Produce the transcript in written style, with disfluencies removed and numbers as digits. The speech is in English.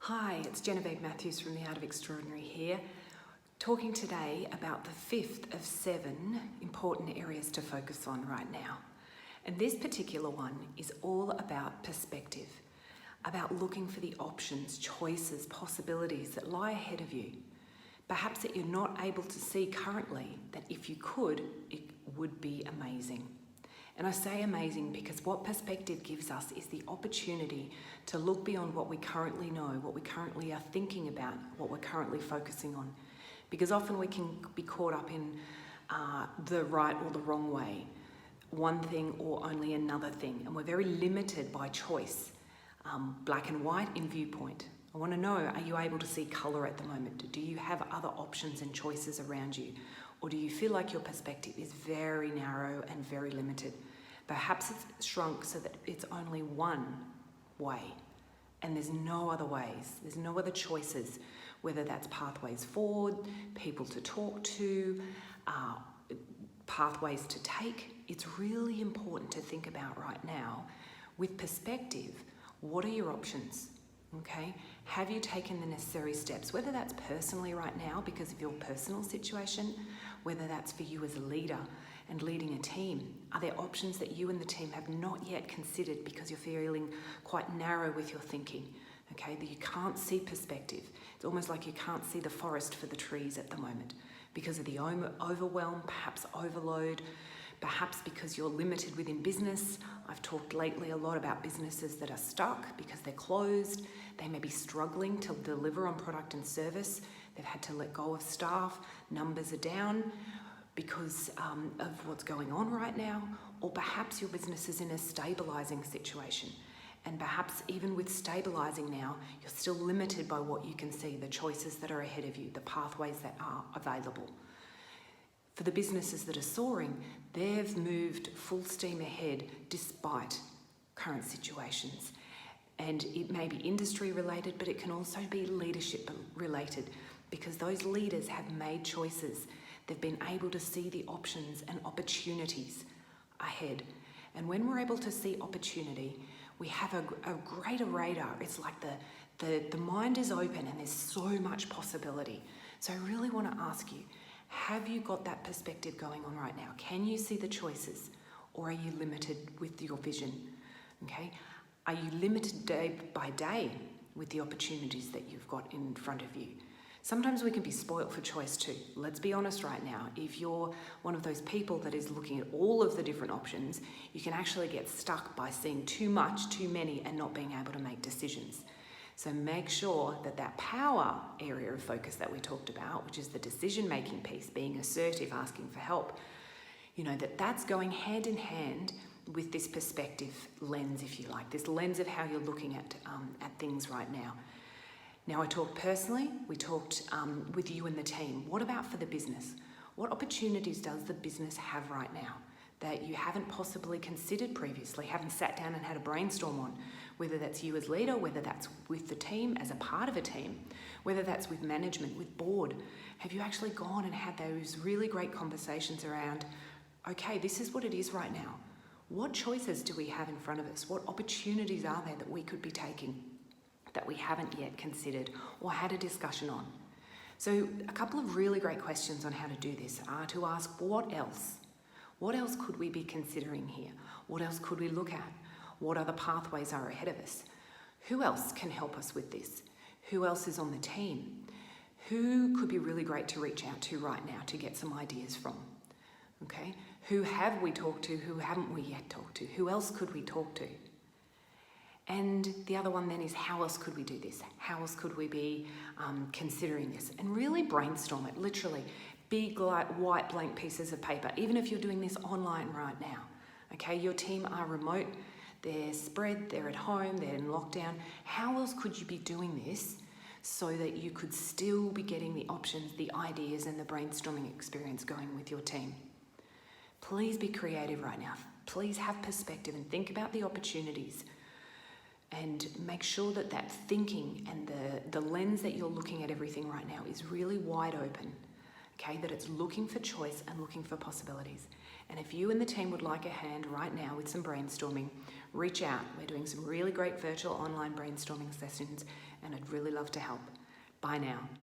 Hi, it's Genevieve Matthews from The Art of Extraordinary here, talking today about the fifth of 7 important areas to focus on right now. And this particular one is all about perspective, about looking for the options, choices, possibilities that lie ahead of you. Perhaps that you're not able to see currently, that if you could, it would be amazing. And I say amazing because what perspective gives us is the opportunity to look beyond what we currently know, what we currently are thinking about, what we're currently focusing on. Because often we can be caught up in the right or the wrong way, one thing or only another thing. And we're very limited by choice, black and white in viewpoint. I want to know, are you able to see colour at the moment? Do you have other options and choices around you? Or do you feel like your perspective is very narrow and very limited? Perhaps it's shrunk so that it's only one way and there's no other ways, there's no other choices, whether that's pathways forward, people to talk to, pathways to take. It's really important to think about right now, with perspective, what are your options? Okay, have you taken the necessary steps, whether that's personally right now because of your personal situation, whether that's for you as a leader and leading a team? Are there options that you and the team have not yet considered because you're feeling quite narrow with your thinking? Okay, that you can't see perspective. It's almost like you can't see the forest for the trees at the moment because of the overwhelm, perhaps overload, perhaps because you're limited within business. I've talked lately a lot about businesses that are stuck because they're closed. They may be struggling to deliver on product and service. They've had to let go of staff. Numbers are down because of what's going on right now. Or perhaps your business is in a stabilizing situation. And perhaps even with stabilizing now, you're still limited by what you can see, the choices that are ahead of you, the pathways that are available. For the businesses that are soaring, they've moved full steam ahead despite current situations. And it may be industry related, but it can also be leadership related because those leaders have made choices. They've been able to see the options and opportunities ahead. And when we're able to see opportunity, we have a greater radar. It's like the mind is open and there's so much possibility. So I really want to ask you, have you got that perspective going on right now? Can you see the choices, or are you limited with your vision? Okay, are you limited day by day with the opportunities that you've got in front of you? Sometimes we can be spoilt for choice too. Let's be honest right now. If you're one of those people that is looking at all of the different options, you can actually get stuck by seeing too much, too many, and not being able to make decisions. So make sure that that power area of focus that we talked about, which is the decision-making piece, being assertive, asking for help, that's going hand in hand with this perspective lens, if you like, this lens of how you're looking at things right now. Now, I talked personally, we talked with you and the team. What about for the business? What opportunities does the business have right now that you haven't possibly considered previously, haven't sat down and had a brainstorm on, whether that's you as leader, whether that's with the team as a part of a team, whether that's with management, with board. Have you actually gone and had those really great conversations around, okay, this is what it is right now. What choices do we have in front of us? What opportunities are there that we could be taking that we haven't yet considered or had a discussion on? So a couple of really great questions on how to do this are to ask, what else? What else could we be considering here? What else could we look at? What other pathways are ahead of us? Who else can help us with this? Who else is on the team? Who could be really great to reach out to right now to get some ideas from? Okay, who have we talked to? Who haven't we yet talked to? Who else could we talk to? And the other one then is, how else could we do this? How else could we be considering this? And really brainstorm it, literally. Big white blank pieces of paper, even if you're doing this online right now. Okay, your team are remote, they're spread, they're at home, they're in lockdown. How else could you be doing this so that you could still be getting the options, the ideas, and the brainstorming experience going with your team? Please be creative right now. Please have perspective and think about the opportunities. And make sure that that thinking and the lens that you're looking at everything right now is really wide open. okay, that it's looking for choice and looking for possibilities. And if you and the team would like a hand right now with some brainstorming, reach out. We're doing some really great virtual online brainstorming sessions, and I'd really love to help. Bye now.